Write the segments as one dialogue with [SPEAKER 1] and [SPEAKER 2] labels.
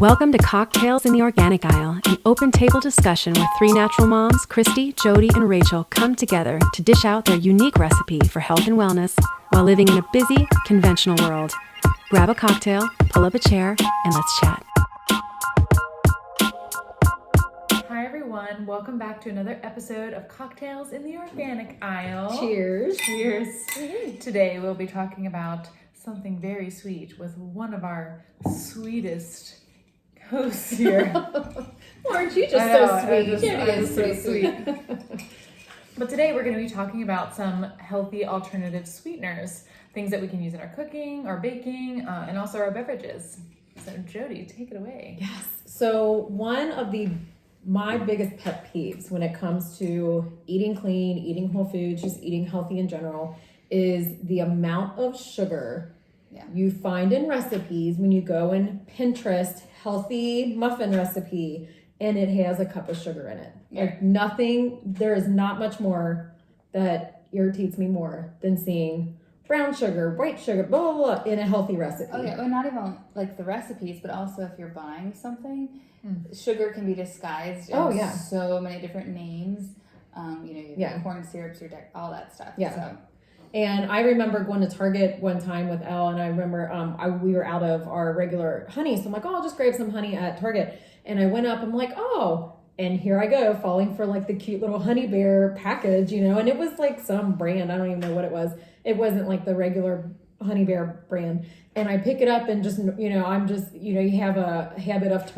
[SPEAKER 1] Welcome to Cocktails in the Organic Aisle, an open table discussion where three natural moms, Christy, Jodi, and Rachel, come together to dish out their unique recipe for health and wellness while living in a busy, conventional world. Grab a cocktail, pull up a chair, and let's chat.
[SPEAKER 2] Hi everyone, welcome back to another episode of Cocktails in the Organic Aisle.
[SPEAKER 3] Cheers.
[SPEAKER 2] Cheers. Today we'll be talking about something very sweet with one of our sweetest hosts here.
[SPEAKER 3] Aren't you just so sweet?
[SPEAKER 2] I'm so sweet. But today we're going to be talking about some healthy alternative sweeteners, things that we can use in our cooking, our baking, and also our beverages. So Jodi, take it away.
[SPEAKER 3] Yes. So one of my biggest pet peeves when it comes to eating clean, eating whole foods, just eating healthy in general, is the amount of sugar you find in recipes when you go in Pinterest healthy muffin recipe and it has a cup of sugar in it. Like there is not much more that irritates me more than seeing brown sugar, white sugar, blah, blah, blah, in a healthy recipe.
[SPEAKER 4] Okay, well, not even like the recipes, but also if you're buying something, sugar can be disguised in so many different names. You have corn syrups or all that stuff.
[SPEAKER 3] Yeah.
[SPEAKER 4] So.
[SPEAKER 3] And I remember going to Target one time with Elle, and I remember we were out of our regular honey, so I'm like, I'll just grab some honey at Target. And I went up, I'm like, and here I go, falling for like the cute little honey bear package, and it was like some brand, I don't even know what it was. It wasn't like the regular honey bear brand. And I pick it up and just, I'm just, you have a habit of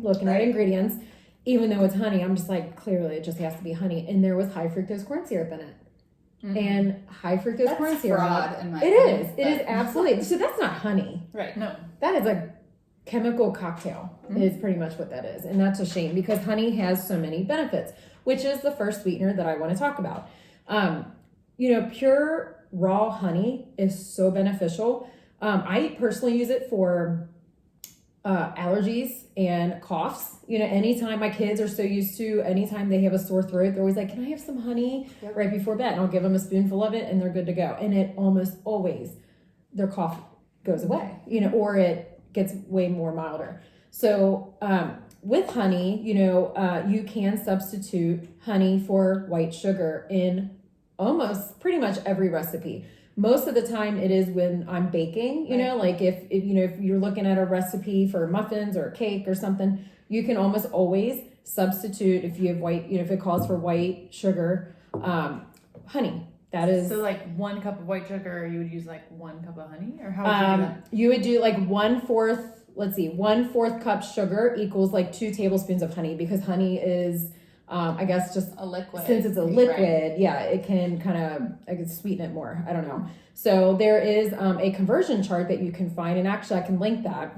[SPEAKER 3] looking at ingredients, even though it's honey, I'm just like, clearly it just has to be honey. And there was high fructose corn syrup in it. Mm-hmm. And high fructose corn syrup.
[SPEAKER 4] Fraud in my
[SPEAKER 3] opinion. It is absolutely. So that's not honey.
[SPEAKER 4] Right.
[SPEAKER 2] No.
[SPEAKER 3] That is a chemical cocktail is pretty much what that is. And that's a shame because honey has so many benefits, which is the first sweetener that I want to talk about. Pure raw honey is so beneficial. I personally use it for allergies and coughs. Anytime my kids are so used to, anytime they have a sore throat, they're always like, can I have some honey right before bed? And I'll give them a spoonful of it and they're good to go. And it almost always, their cough goes away, or it gets way more milder. So with honey, you can substitute honey for white sugar in almost pretty much every recipe. Most of the time it is when I'm baking, like if you're looking at a recipe for muffins or a cake or something, you can almost always substitute if you have white, if it calls for white sugar, honey. That is
[SPEAKER 2] so like 1 cup of white sugar, you would use like 1 cup of honey, or how would you do that?
[SPEAKER 3] You would do like 1/4 cup sugar equals like 2 tablespoons of honey, because honey is I guess just
[SPEAKER 4] a liquid.
[SPEAKER 3] Since it's a liquid, it can I can sweeten it more. I don't know. So there is a conversion chart that you can find, and actually I can link that.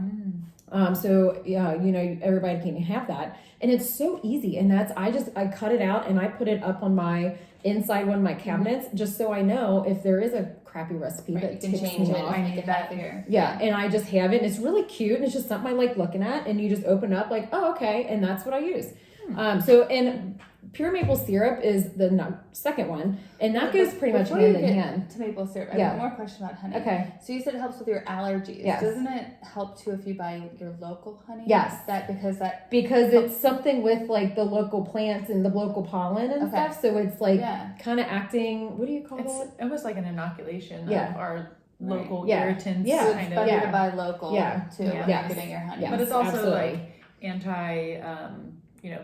[SPEAKER 3] Everybody can have that, and it's so easy. And that's I cut it out and I put it up on my inside one of my cabinets, just so I know if there is a crappy recipe that
[SPEAKER 4] you can
[SPEAKER 3] ticks
[SPEAKER 4] change
[SPEAKER 3] me
[SPEAKER 4] it.
[SPEAKER 3] off.
[SPEAKER 4] I need that here.
[SPEAKER 3] Yeah, and I just have it, and it's really cute, and it's just something I like looking at, and you just open up like, oh, okay, and that's what I use. And pure maple syrup is the second one, and that goes pretty much hand in hand.
[SPEAKER 4] To maple syrup, I have one more question about honey.
[SPEAKER 3] Okay.
[SPEAKER 4] So you said it helps with your allergies.
[SPEAKER 3] Yes.
[SPEAKER 4] Doesn't it help too if you buy your local honey?
[SPEAKER 3] Yes. Because it's something with like the local plants and the local pollen and stuff. So it's like kind of acting. What do you call that?
[SPEAKER 2] It was like an inoculation of our local irritants.
[SPEAKER 4] So it's better to buy local too when you're getting your honey.
[SPEAKER 2] But it's also like anti.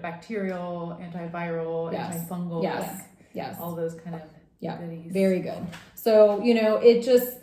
[SPEAKER 2] Bacterial, antiviral, antifungal, all those kind of goodies.
[SPEAKER 3] Very good. So, it just,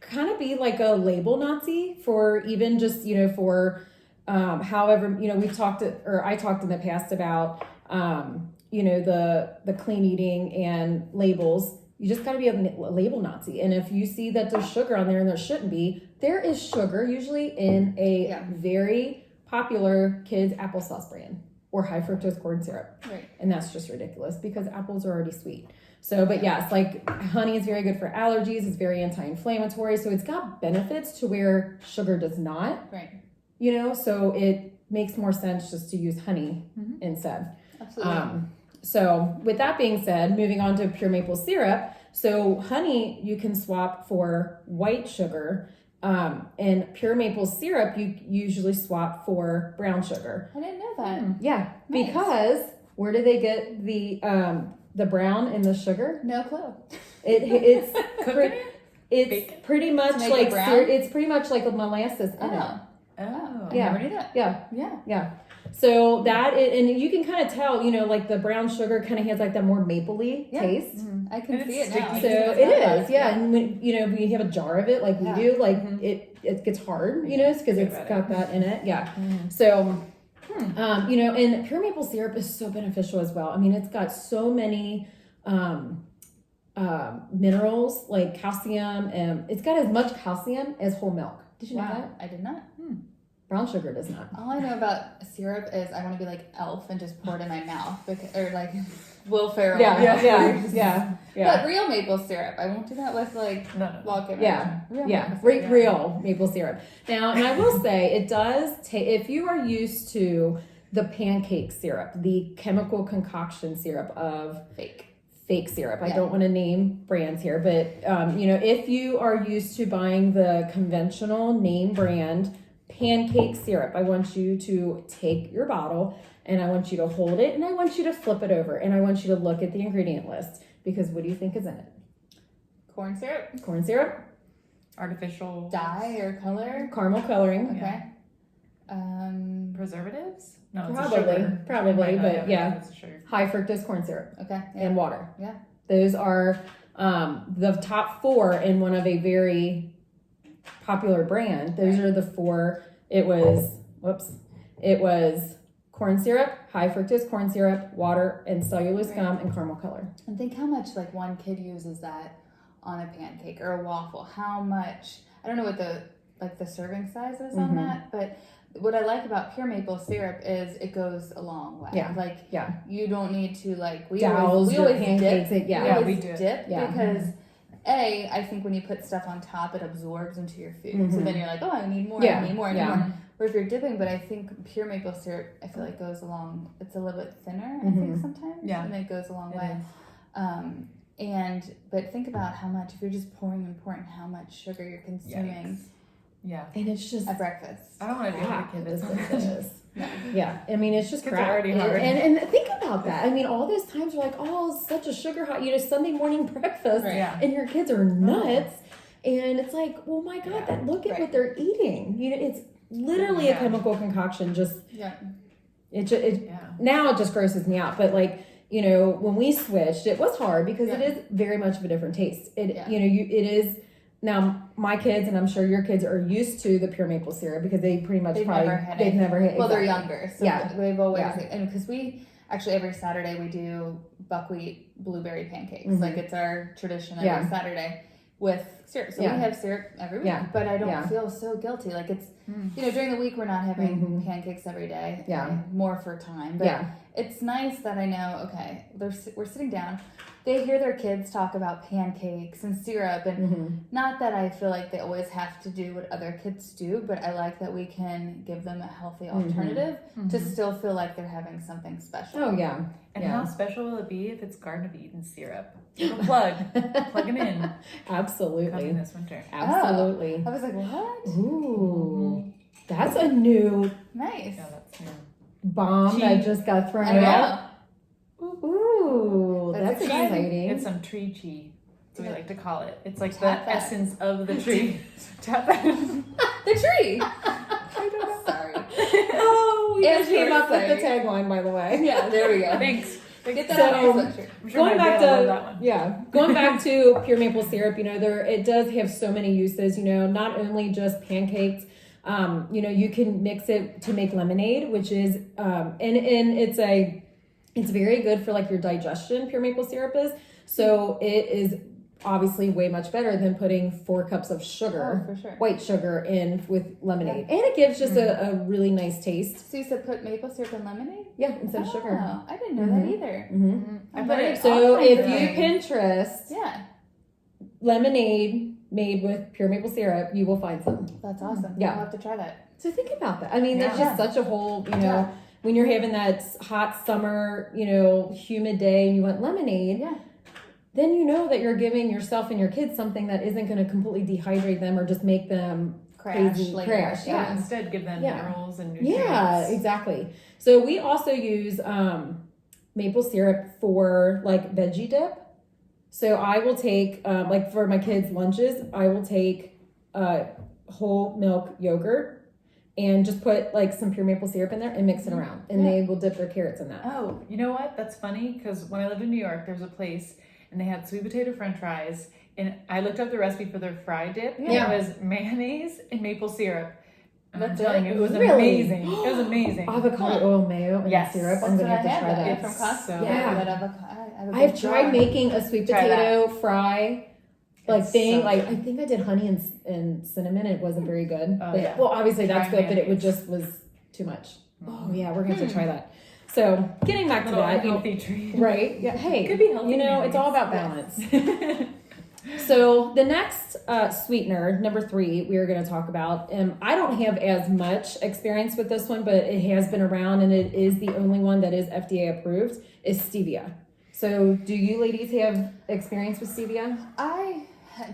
[SPEAKER 3] kind of be like a label Nazi for even just, for however, we've talked, or I talked in the past about, the clean eating and labels. You just got to be a label Nazi. And if you see that there's sugar on there and there shouldn't be, there is sugar usually in a very popular kids applesauce brand or high fructose corn syrup.
[SPEAKER 4] Right.
[SPEAKER 3] And that's just ridiculous because apples are already sweet. So, but yes, like honey is very good for allergies. It's very anti-inflammatory. So it's got benefits to where sugar does not.
[SPEAKER 4] Right.
[SPEAKER 3] So it makes more sense just to use honey instead.
[SPEAKER 4] Absolutely.
[SPEAKER 3] So with that being said, moving on to pure maple syrup. So honey, you can swap for white sugar. And pure maple syrup, you usually swap for brown sugar.
[SPEAKER 4] I didn't know that.
[SPEAKER 3] Yeah,
[SPEAKER 4] Nice.
[SPEAKER 3] because where do they get the brown and the sugar?
[SPEAKER 4] No clue.
[SPEAKER 3] It's
[SPEAKER 2] Cooking it?
[SPEAKER 3] it's
[SPEAKER 2] Bacon?
[SPEAKER 3] pretty much
[SPEAKER 4] To make
[SPEAKER 3] like
[SPEAKER 4] it brown?
[SPEAKER 3] it's pretty much like a molasses in it.
[SPEAKER 2] Oh.
[SPEAKER 4] I
[SPEAKER 3] Yeah.
[SPEAKER 4] never knew that.
[SPEAKER 3] Yeah,
[SPEAKER 4] Yeah.
[SPEAKER 3] yeah. So and you can kind of tell, like the brown sugar kind of has like that more mapley
[SPEAKER 4] Yeah.
[SPEAKER 3] taste.
[SPEAKER 4] I can
[SPEAKER 2] And
[SPEAKER 4] see
[SPEAKER 2] it's
[SPEAKER 4] it now.
[SPEAKER 2] sticky.
[SPEAKER 3] So
[SPEAKER 4] I just
[SPEAKER 3] it
[SPEAKER 4] know
[SPEAKER 3] is, yeah. And when when you have a jar of it like we
[SPEAKER 4] Yeah.
[SPEAKER 3] do, like it gets hard, because
[SPEAKER 2] Think
[SPEAKER 3] it's
[SPEAKER 2] about
[SPEAKER 3] got that in it. Yeah. So, and pure maple syrup is so beneficial as well. I mean, it's got so many minerals like calcium, and it's got as much calcium as whole milk. Did you know that?
[SPEAKER 4] I did not.
[SPEAKER 3] Brown sugar does not.
[SPEAKER 4] All I know about syrup is I want to be like Elf and just pour it in my mouth, or like Will Ferrell.
[SPEAKER 3] Yeah.
[SPEAKER 4] But real maple syrup, I won't do that with like
[SPEAKER 2] No.
[SPEAKER 4] vodka.
[SPEAKER 3] Yeah,
[SPEAKER 4] Maple syrup.
[SPEAKER 3] real maple syrup. Now, and I will say, it does take, if you are used to the pancake syrup, the chemical concoction syrup of fake syrup. I
[SPEAKER 4] Yeah.
[SPEAKER 3] don't want to name brands here, but if you are used to buying the conventional name brand pancake syrup, I want you to take your bottle and I want you to hold it and I want you to flip it over and I want you to look at the ingredient list, because what do you think is in it?
[SPEAKER 4] Corn syrup,
[SPEAKER 3] Corn syrup,
[SPEAKER 2] Artificial
[SPEAKER 4] dye or color.
[SPEAKER 3] caramel coloring.
[SPEAKER 4] Okay.
[SPEAKER 2] preservatives? No, it's
[SPEAKER 3] Probably,
[SPEAKER 2] a sugar.
[SPEAKER 3] probably,
[SPEAKER 2] Right,
[SPEAKER 3] but yeah.
[SPEAKER 2] It's a sugar.
[SPEAKER 3] High fructose corn syrup
[SPEAKER 4] Okay. Yeah.
[SPEAKER 3] and water.
[SPEAKER 4] Yeah.
[SPEAKER 3] Those are the top 4 in one of a very popular brand. Those are the 4. It was corn syrup, high fructose corn syrup, water, and cellulose gum, and caramel color.
[SPEAKER 4] And think how much like one kid uses that on a pancake or a waffle. How much? I don't know what the serving size is on that, but what I like about pure maple syrup is it goes a long way.
[SPEAKER 3] Yeah.
[SPEAKER 4] Like
[SPEAKER 3] Yeah.
[SPEAKER 4] you don't need to like we
[SPEAKER 3] Douse
[SPEAKER 4] always
[SPEAKER 3] your
[SPEAKER 4] dip.
[SPEAKER 3] pancakes.
[SPEAKER 4] We
[SPEAKER 3] Yeah.
[SPEAKER 4] always
[SPEAKER 2] we do.
[SPEAKER 4] dip
[SPEAKER 3] Yeah.
[SPEAKER 4] because I think when you put stuff on top, it absorbs into your food. So then you're like, oh, I need more.
[SPEAKER 3] Yeah.
[SPEAKER 4] I need more. I need
[SPEAKER 3] Yeah.
[SPEAKER 4] more. Or if you're dipping, but I think pure maple syrup, I feel like goes along. It's a little bit thinner, I think sometimes.
[SPEAKER 2] Yeah.
[SPEAKER 4] And it goes a long
[SPEAKER 2] It
[SPEAKER 4] way.
[SPEAKER 2] is.
[SPEAKER 4] But think about how much, if you're just pouring and pouring, how much sugar you're consuming
[SPEAKER 2] Yeah.
[SPEAKER 3] And it's just
[SPEAKER 4] at breakfast.
[SPEAKER 2] I don't want to deal with
[SPEAKER 3] crap.
[SPEAKER 2] a kid
[SPEAKER 3] Is
[SPEAKER 2] that's
[SPEAKER 3] what it is. Yeah, I mean, it's just
[SPEAKER 2] Kids are
[SPEAKER 3] crap.
[SPEAKER 2] already hard.
[SPEAKER 3] And think about that. I mean, all those times we're like, oh, such a sugar high, Sunday morning breakfast,
[SPEAKER 2] Right. Yeah.
[SPEAKER 3] and your kids are nuts. And it's like, well, my God,
[SPEAKER 2] Yeah.
[SPEAKER 3] look at
[SPEAKER 4] Right.
[SPEAKER 3] what they're eating. It's literally
[SPEAKER 2] Yeah.
[SPEAKER 3] a chemical concoction. Just
[SPEAKER 4] Yeah.
[SPEAKER 2] Yeah.
[SPEAKER 3] now it just grosses me out. But like, when we switched, it was hard because it
[SPEAKER 4] Yeah.
[SPEAKER 3] is very much of a different taste. It
[SPEAKER 4] Yeah.
[SPEAKER 3] it is. Now my kids, and I'm sure your kids, are used to the pure maple syrup because they pretty much
[SPEAKER 4] They've
[SPEAKER 3] probably
[SPEAKER 4] never had
[SPEAKER 3] they've
[SPEAKER 4] it.
[SPEAKER 3] never had.
[SPEAKER 4] Well, they're
[SPEAKER 3] exactly.
[SPEAKER 4] younger. So
[SPEAKER 3] Yeah.
[SPEAKER 4] they've always,
[SPEAKER 3] Yeah.
[SPEAKER 4] and because we actually every Saturday we do buckwheat blueberry pancakes.
[SPEAKER 3] Mhm.
[SPEAKER 4] Like it's our tradition every
[SPEAKER 3] Yeah.
[SPEAKER 4] Saturday with syrup. So
[SPEAKER 3] Yeah.
[SPEAKER 4] we have syrup every week,
[SPEAKER 3] Yeah.
[SPEAKER 4] but I don't
[SPEAKER 3] Yeah.
[SPEAKER 4] feel so guilty. Like it's, during the week we're not having
[SPEAKER 3] Mhm.
[SPEAKER 4] pancakes every day.
[SPEAKER 3] Yeah.
[SPEAKER 4] More for time. But
[SPEAKER 3] Yeah.
[SPEAKER 4] it's nice that I know, okay, we're sitting down. They hear their kids talk about pancakes and syrup, and
[SPEAKER 3] Mm-hmm.
[SPEAKER 4] not that I feel like they always have to do what other kids do, but I like that we can give them a healthy alternative to still feel like they're having something special.
[SPEAKER 3] Oh yeah.
[SPEAKER 2] And
[SPEAKER 3] Yeah.
[SPEAKER 2] how special will it be if it's Garden of Eden syrup? Little plug. Plug them in. Coming
[SPEAKER 3] Absolutely.
[SPEAKER 2] this winter.
[SPEAKER 3] Absolutely.
[SPEAKER 4] I was like, what?
[SPEAKER 3] Ooh. That's a new
[SPEAKER 4] Nice.
[SPEAKER 2] Yeah, that's new.
[SPEAKER 3] bomb that just got thrown
[SPEAKER 4] I
[SPEAKER 3] out.
[SPEAKER 4] know.
[SPEAKER 3] Ooh,
[SPEAKER 4] That's
[SPEAKER 3] that's
[SPEAKER 4] exciting.
[SPEAKER 3] exciting.
[SPEAKER 2] It's some tree chi, we like to call it. It's like
[SPEAKER 4] Tap
[SPEAKER 2] the
[SPEAKER 4] that.
[SPEAKER 2] essence of the tree. Tap that.
[SPEAKER 4] The tree. Sorry.
[SPEAKER 3] Oh, we
[SPEAKER 4] It's
[SPEAKER 3] just came up with the
[SPEAKER 4] exciting.
[SPEAKER 3] tagline, by the way.
[SPEAKER 4] Yeah, there we go.
[SPEAKER 2] Thanks.
[SPEAKER 4] Get that
[SPEAKER 3] So,
[SPEAKER 4] on my sweatshirt.
[SPEAKER 2] I'm sure
[SPEAKER 3] Going
[SPEAKER 2] my
[SPEAKER 3] back
[SPEAKER 2] dad loved that one.
[SPEAKER 3] going back to pure maple syrup, it does have so many uses, not only just pancakes. You can mix it to make lemonade, which is and it's very good for like your digestion, pure maple syrup is. So it is obviously way much better than putting 4 cups of sugar,
[SPEAKER 4] Oh, for sure.
[SPEAKER 3] white sugar, in with lemonade. And it gives just a really nice taste.
[SPEAKER 4] So you said put maple syrup in lemonade?
[SPEAKER 3] Yeah, instead of sugar.
[SPEAKER 4] Oh, I didn't know that either.
[SPEAKER 3] Mm-hmm.
[SPEAKER 2] I put
[SPEAKER 4] learning
[SPEAKER 2] it.
[SPEAKER 3] So
[SPEAKER 4] all kinds
[SPEAKER 3] if
[SPEAKER 4] of
[SPEAKER 3] you
[SPEAKER 4] things.
[SPEAKER 3] Pinterest
[SPEAKER 4] Yeah,
[SPEAKER 3] lemonade made with pure maple syrup, you will find some.
[SPEAKER 4] that's awesome.
[SPEAKER 3] Yeah.
[SPEAKER 4] I'll have to try that.
[SPEAKER 3] So think about that. I mean,
[SPEAKER 2] Yeah.
[SPEAKER 3] it's just such a whole,
[SPEAKER 4] Yeah.
[SPEAKER 3] when you're having that hot summer, humid day and you want lemonade,
[SPEAKER 4] Yeah.
[SPEAKER 3] then you know that you're giving yourself and your kids something that isn't going to completely dehydrate them or just make them
[SPEAKER 4] Crash
[SPEAKER 3] crazy
[SPEAKER 4] later.
[SPEAKER 3] crash.
[SPEAKER 2] Yeah,
[SPEAKER 3] Yeah.
[SPEAKER 2] instead give them
[SPEAKER 3] Yeah.
[SPEAKER 2] minerals and nutrients.
[SPEAKER 3] Yeah, exactly. So we also use maple syrup for like veggie dip. So I will take like for my kids' lunches, I will take whole milk yogurt and just put like some pure maple syrup in there and mix it around, and they will dip their carrots in that.
[SPEAKER 2] Oh, you know what? That's funny because when I lived in New York, there was a place and they had sweet potato French fries, and I looked up the recipe for their fry dip.
[SPEAKER 3] Yeah.
[SPEAKER 2] And it was mayonnaise and maple syrup. And I'm
[SPEAKER 4] That's
[SPEAKER 2] telling
[SPEAKER 4] it?
[SPEAKER 2] you, it was
[SPEAKER 3] Really?
[SPEAKER 2] amazing. It was amazing.
[SPEAKER 3] Avocado oil mayo and
[SPEAKER 2] Yes.
[SPEAKER 3] syrup.
[SPEAKER 4] That's
[SPEAKER 3] I'm gonna
[SPEAKER 4] what
[SPEAKER 3] have
[SPEAKER 4] I
[SPEAKER 3] to try
[SPEAKER 4] had
[SPEAKER 3] that.
[SPEAKER 4] from Costco.
[SPEAKER 2] So
[SPEAKER 3] Yeah.
[SPEAKER 4] That avocado.
[SPEAKER 3] I've tried making a sweet
[SPEAKER 2] Try
[SPEAKER 3] potato fry like
[SPEAKER 2] It's
[SPEAKER 3] thing.
[SPEAKER 2] so
[SPEAKER 3] Like
[SPEAKER 2] good.
[SPEAKER 3] I think I did honey and cinnamon. It wasn't very good.
[SPEAKER 2] Oh,
[SPEAKER 3] But,
[SPEAKER 2] yeah.
[SPEAKER 3] well, obviously that's
[SPEAKER 2] Try
[SPEAKER 3] good, but it would
[SPEAKER 2] mayonnaise.
[SPEAKER 3] just was too much. Oh yeah, we're gonna have to try that. So getting back to
[SPEAKER 2] Little
[SPEAKER 3] that,
[SPEAKER 2] healthy treat.
[SPEAKER 3] right? Yeah. Hey,
[SPEAKER 2] Could be healthy.
[SPEAKER 3] you know, it's all about balance. So the next sweetener, number 3, we are going to talk about. I don't have as much experience with this one, but it has been around, and it is the only one that is FDA approved. Is stevia. So, do you ladies have experience with stevia?
[SPEAKER 4] I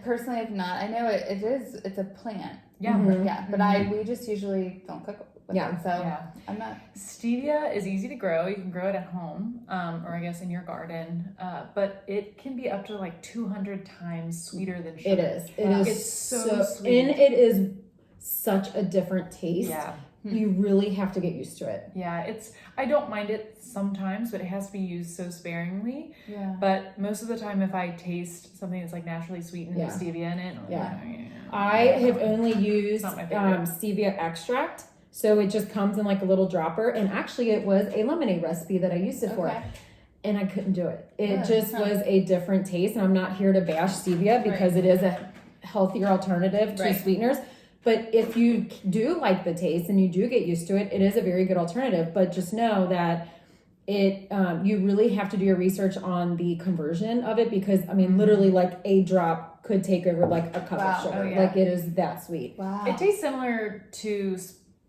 [SPEAKER 4] personally have not. I know it's a plant.
[SPEAKER 2] Yeah.
[SPEAKER 3] Mhm.
[SPEAKER 4] Yeah, but we just usually don't cook with
[SPEAKER 3] Yeah.
[SPEAKER 4] it. So
[SPEAKER 2] Yeah.
[SPEAKER 4] I'm not.
[SPEAKER 2] Stevia is easy to grow. You can grow it at home, or I guess in your garden. But it can be up to like 200 times sweeter than sugar.
[SPEAKER 3] It is. It
[SPEAKER 2] Wow.
[SPEAKER 3] is
[SPEAKER 2] It's so sweet.
[SPEAKER 3] and it is such a different taste.
[SPEAKER 2] Yeah.
[SPEAKER 3] You really have to get used to it.
[SPEAKER 2] Yeah, I don't mind it sometimes, but it has to be used so sparingly.
[SPEAKER 4] Yeah.
[SPEAKER 2] But most of the time, if I taste something that's like naturally sweet and
[SPEAKER 3] Yeah.
[SPEAKER 2] there's stevia in it, I'm like,
[SPEAKER 3] Yeah.
[SPEAKER 2] "Oh, yeah."
[SPEAKER 3] I have only used
[SPEAKER 2] Not my favorite.
[SPEAKER 3] stevia extract. So it just comes in like a little dropper. And actually, it was a lemonade recipe that I used it for.
[SPEAKER 4] Okay.
[SPEAKER 3] And I couldn't do it. It
[SPEAKER 4] Yeah,
[SPEAKER 3] just
[SPEAKER 4] huh.
[SPEAKER 3] was a different taste. And I'm not here to bash stevia because it is a healthier alternative to
[SPEAKER 4] Right.
[SPEAKER 3] sweeteners. But if you do like the taste and you do get used to it, it is a very good alternative. But just know that it you really have to do your research on the conversion of it, because I mean literally like a drop could take over like a cup
[SPEAKER 4] Wow.
[SPEAKER 3] of sugar.
[SPEAKER 2] Oh, yeah.
[SPEAKER 3] Like it is that sweet.
[SPEAKER 4] Wow.
[SPEAKER 2] It tastes similar to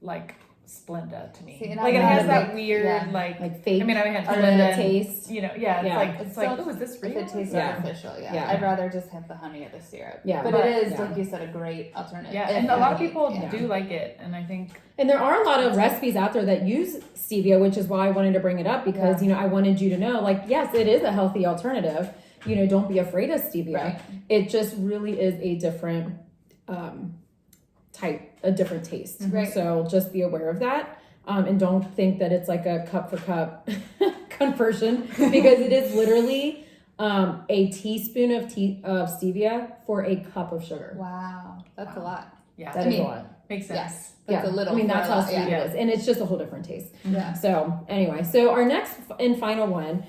[SPEAKER 2] like Splenda to me.
[SPEAKER 4] See, and
[SPEAKER 2] Like it
[SPEAKER 4] I'm
[SPEAKER 2] has
[SPEAKER 4] not a
[SPEAKER 2] that
[SPEAKER 4] big-
[SPEAKER 2] weird
[SPEAKER 4] yeah.
[SPEAKER 3] Like fake
[SPEAKER 2] I mean, I had Splenda
[SPEAKER 3] artificial
[SPEAKER 2] and,
[SPEAKER 3] taste.
[SPEAKER 2] You know, yeah,
[SPEAKER 3] Yeah.
[SPEAKER 2] it's like,
[SPEAKER 4] Still,
[SPEAKER 2] oh, is this real?
[SPEAKER 4] If it tastes
[SPEAKER 3] Yeah.
[SPEAKER 4] artificial,
[SPEAKER 3] Yeah.
[SPEAKER 4] I'd rather just have the honey or the syrup.
[SPEAKER 3] Yeah.
[SPEAKER 4] But
[SPEAKER 2] But-
[SPEAKER 4] it is,
[SPEAKER 3] yeah.
[SPEAKER 4] like you said, a great alternative.
[SPEAKER 2] Yeah,
[SPEAKER 4] If
[SPEAKER 2] and a lot of
[SPEAKER 4] you-
[SPEAKER 2] people
[SPEAKER 4] yeah.
[SPEAKER 2] do like it, and I think
[SPEAKER 3] And there are a lot of recipes out there that use stevia, which is why I wanted to bring it up, because, you know, I wanted you to know, like, yes, it is a healthy alternative. You know, don't be afraid of stevia.
[SPEAKER 4] Right.
[SPEAKER 3] It just really is a different type, a different taste.
[SPEAKER 4] Right.
[SPEAKER 3] So just be aware of that. And don't think that it's like a cup for cup conversion, because it is literally a teaspoon of stevia for a cup of sugar.
[SPEAKER 4] Wow, that's a lot.
[SPEAKER 2] yeah,
[SPEAKER 3] That
[SPEAKER 4] I
[SPEAKER 3] is
[SPEAKER 4] mean,
[SPEAKER 3] a lot.
[SPEAKER 2] makes sense.
[SPEAKER 4] Yes, that's
[SPEAKER 3] Yeah.
[SPEAKER 4] a little.
[SPEAKER 3] I mean,
[SPEAKER 4] for
[SPEAKER 3] that's
[SPEAKER 4] a
[SPEAKER 3] how
[SPEAKER 4] lot,
[SPEAKER 3] sweet
[SPEAKER 4] yeah.
[SPEAKER 3] it is. And it's just a whole different taste.
[SPEAKER 4] Yeah.
[SPEAKER 3] So anyway, so our next and final one,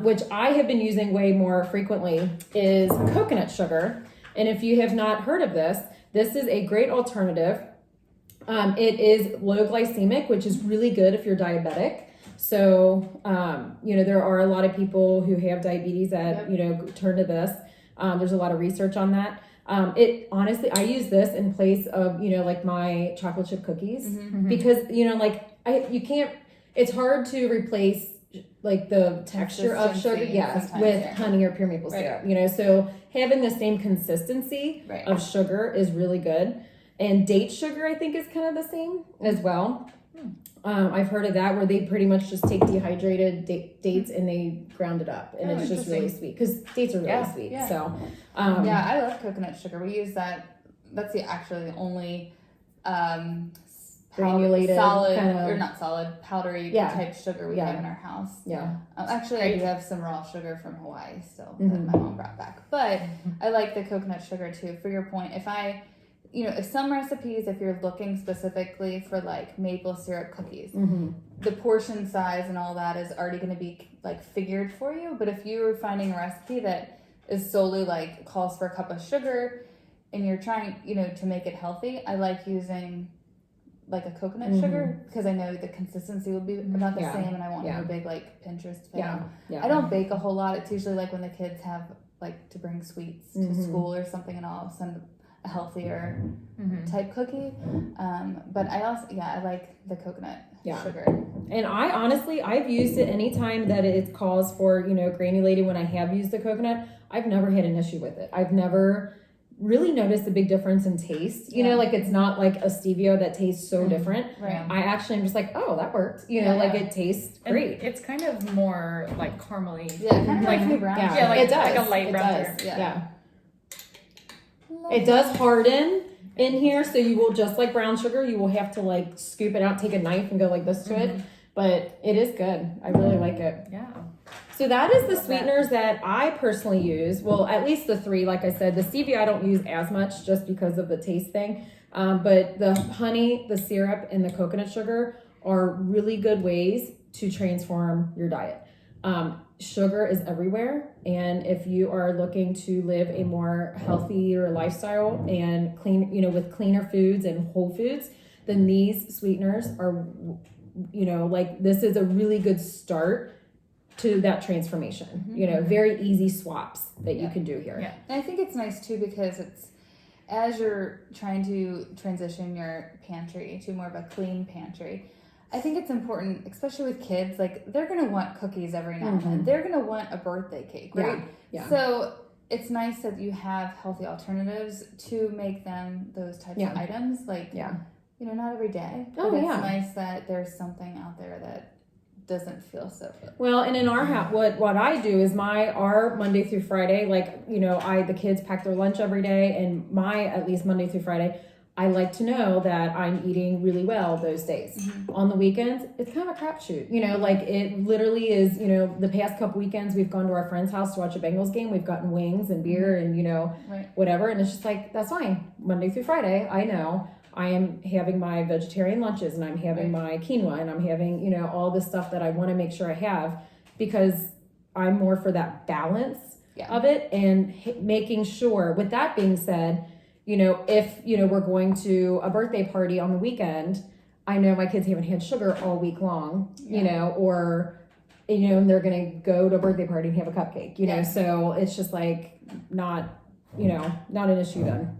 [SPEAKER 3] which I have been using way more frequently, is coconut sugar. And if you have not heard of this, this is a great alternative. It is low glycemic, which is really good if you're diabetic. So, you know, there are a lot of people who have diabetes that, you know, turn to this. There's a lot of research on that. It honestly, I use this in place of, you know, like my chocolate chip cookies, because, you know, like it's hard to replace like the texture of sugar,
[SPEAKER 4] Consistency sometimes,
[SPEAKER 3] with
[SPEAKER 4] yeah.
[SPEAKER 3] honey or pure maple
[SPEAKER 4] Right.
[SPEAKER 3] syrup, you know, so having the same consistency
[SPEAKER 4] Right.
[SPEAKER 3] of sugar is really good. And date sugar, I think, is kind of the same as well. I've heard of that, where they pretty much just take dehydrated dates and they ground it up, and
[SPEAKER 2] Oh,
[SPEAKER 3] it's just really
[SPEAKER 2] interesting.
[SPEAKER 3] sweet, because dates are really
[SPEAKER 2] Yeah,
[SPEAKER 3] sweet.
[SPEAKER 4] yeah.
[SPEAKER 3] So,
[SPEAKER 4] Yeah, I love coconut sugar. We use that. That's actually the only
[SPEAKER 3] Granulated
[SPEAKER 4] solid
[SPEAKER 3] kind of-
[SPEAKER 4] or not solid powdery
[SPEAKER 3] Yeah.
[SPEAKER 4] type sugar we
[SPEAKER 3] Yeah.
[SPEAKER 4] have in our house.
[SPEAKER 3] Yeah.
[SPEAKER 4] Actually, I
[SPEAKER 2] Great.
[SPEAKER 4] do have some raw sugar from Hawaii still
[SPEAKER 3] Mhm.
[SPEAKER 4] that my mom brought back. But I like the coconut sugar too. For your point, if some recipes, if you're looking specifically for like maple syrup cookies, the portion size and all that is already going to be like figured for you. But if you're finding a recipe that is solely like calls for a cup of sugar and you're trying, to make it healthy, I like using like a coconut sugar, because I know the consistency will be about the
[SPEAKER 3] Yeah.
[SPEAKER 4] same, and I won't
[SPEAKER 3] Yeah.
[SPEAKER 4] have a big like Pinterest fail.
[SPEAKER 3] yeah, yeah.
[SPEAKER 4] I don't bake a whole lot. It's usually like when the kids have like to bring sweets to
[SPEAKER 3] Mhm.
[SPEAKER 4] school or something, and I'll send a healthier type cookie. But I like the coconut sugar.
[SPEAKER 3] And I've used it anytime that it calls for, granulating. When I have used the coconut, I've never had an issue with it. I've never really noticed a big difference in taste. Like it's not like a stevia that tastes so different.
[SPEAKER 4] Right.
[SPEAKER 3] I actually am just like, oh, that worked. It tastes great.
[SPEAKER 2] And it's kind of more like caramely.
[SPEAKER 4] Yeah, kind of like brown.
[SPEAKER 3] Yeah,
[SPEAKER 2] like,
[SPEAKER 3] it does.
[SPEAKER 2] like a light
[SPEAKER 3] it
[SPEAKER 2] brown
[SPEAKER 3] does.
[SPEAKER 2] sugar.
[SPEAKER 3] Yeah. It does harden in here, so you will, just like brown sugar, you will have to like scoop it out, take a knife and go like this to it. But it is good. I really like it.
[SPEAKER 2] Yeah.
[SPEAKER 3] So that is the sweeteners that I personally use. Well, at least the three, like I said. The stevia I don't use as much just because of the taste thing. But the honey, the syrup, and the coconut sugar are really good ways to transform your diet. Sugar is everywhere, and if you are looking to live a more healthier lifestyle and clean, with cleaner foods and whole foods, then these sweeteners are, this is a really good start to that transformation. Very easy swaps that you can do here.
[SPEAKER 2] Yeah.
[SPEAKER 4] And I think it's nice too because it's, as you're trying to transition your pantry to more of a clean pantry, I think it's important, especially with kids, like they're going to want cookies every now and then. They're going to want a birthday cake, right?
[SPEAKER 3] Yeah.
[SPEAKER 4] So it's nice that you have healthy alternatives to make them those types of items. Like, not every day. But it's nice that there's something out there that doesn't feel so good.
[SPEAKER 3] Well, and in our house, what I do is our Monday through Friday, the kids pack their lunch every day, and at least Monday through Friday, I like to know that I'm eating really well those days. On the weekends, it's kind of a crapshoot. It literally is, the past couple weekends we've gone to our friend's house to watch a Bengals game. We've gotten wings and beer and, whatever. And it's just like, that's fine. Monday through Friday, I know I am having my vegetarian lunches, and I'm having my quinoa, and I'm having, all this stuff that I want to make sure I have, because I'm more for that balance of it, and making sure, with that being said, if, we're going to a birthday party on the weekend, I know my kids haven't had sugar all week long, or, and they're going to go to a birthday party and have a cupcake, so it's just like not an issue then.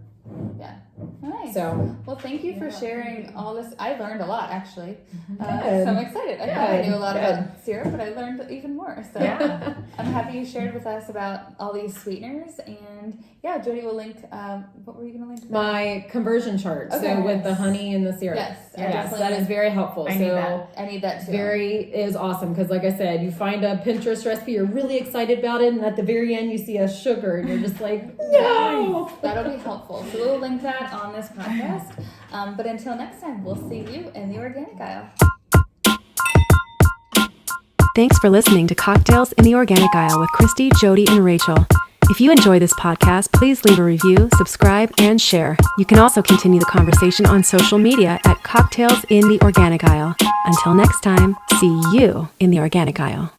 [SPEAKER 4] Yeah. Nice.
[SPEAKER 3] So,
[SPEAKER 4] well, thank you for sharing all this. I learned a lot, actually. So
[SPEAKER 3] Good.
[SPEAKER 4] I'm excited. I thought I knew a lot about syrup, but I learned even more. So I'm happy you shared with us about all these sweeteners. And Jodi will link, what were you going to link?
[SPEAKER 3] My conversion chart.
[SPEAKER 4] Okay.
[SPEAKER 3] So with the honey and the syrup.
[SPEAKER 4] Yes,
[SPEAKER 3] that is very helpful.
[SPEAKER 2] I need that.
[SPEAKER 4] I need that too.
[SPEAKER 3] Is awesome, because like I said, you find a Pinterest recipe, you're really excited about it, and at the very end you see a sugar and you're just like, no.
[SPEAKER 4] That'll be helpful. So we'll link that on this podcast. But until next time, we'll see you in the organic aisle.
[SPEAKER 1] Thanks for listening to Cocktails in the Organic Aisle with Christy, Jodi, and Rachel. If you enjoy this podcast, please leave a review, subscribe, and share. You can also continue the conversation on social media at Cocktails in the Organic Aisle. Until next time, see you in the Organic Aisle.